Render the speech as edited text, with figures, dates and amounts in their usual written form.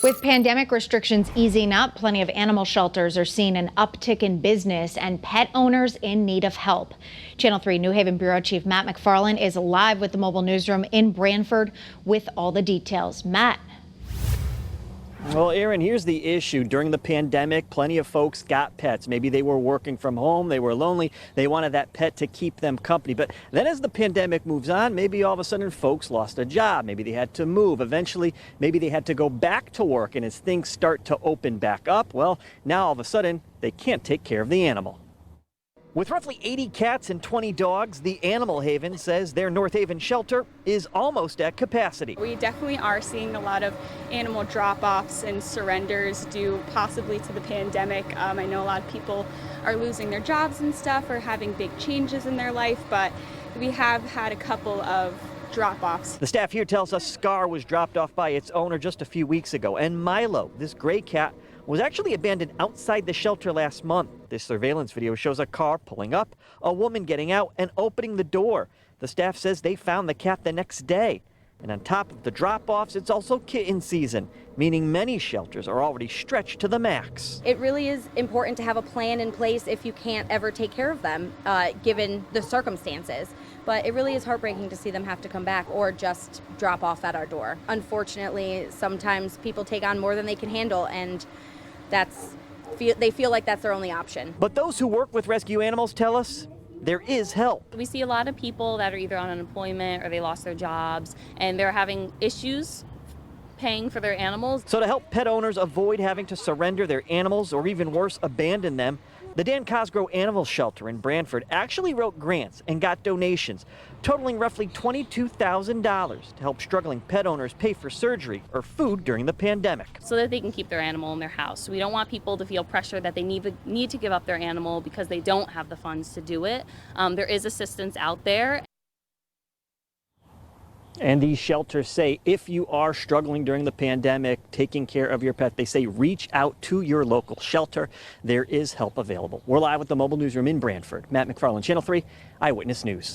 With pandemic restrictions easing up, plenty of animal shelters are seeing an uptick in business and pet owners in need of help. Channel 3 New Haven Bureau Chief Matt McFarland is live with the mobile newsroom in Branford with all the details. Matt. Well, Aaron, here's the issue. During the pandemic, plenty of folks got pets. Maybe they were working from home, they were lonely, they wanted that pet to keep them company. But then as the pandemic moves on, maybe all of a sudden folks lost a job. Maybe they had to move. Eventually, maybe they had to go back to work. And as things start to open back up, well, now all of a sudden they can't take care of the animal. With roughly 80 cats and 20 dogs, the Animal Haven says their North Haven shelter is almost at capacity. We definitely are seeing a lot of animal drop-offs and surrenders due possibly to the pandemic. I know a lot of people are losing their jobs and stuff or having big changes in their life, but we have had a couple of drop-offs. The staff here tells us Scar was dropped off by its owner just a few weeks ago, and Milo, this gray cat, was actually abandoned outside the shelter last month. This surveillance video shows a car pulling up, a woman getting out and opening the door. The staff says they found the cat the next day. And on top of the drop-offs, it's also kitten season, meaning many shelters are already stretched to the max. It really is important to have a plan in place if you can't ever take care of them, given the circumstances. But it really is heartbreaking to see them have to come back or just drop off at our door. Unfortunately, sometimes people take on more than they can handle, and they feel like that's their only option. But those who work with rescue animals tell us there is help. We see a lot of people that are either on unemployment or they lost their jobs and they're having issues paying for their animals. So to help pet owners avoid having to surrender their animals or even worse, abandon them, the Dan Cosgrove Animal Shelter in Branford actually wrote grants and got donations totaling roughly $22,000 to help struggling pet owners pay for surgery or food during the pandemic. So that they can keep their animal in their house. We don't want people to feel pressure that they need to give up their animal because they don't have the funds to do it. There is assistance out there. And these shelters say if you are struggling during the pandemic, taking care of your pet, they say reach out to your local shelter. There is help available. We're live with the mobile newsroom in Branford. Matt McFarland, Channel 3 Eyewitness News.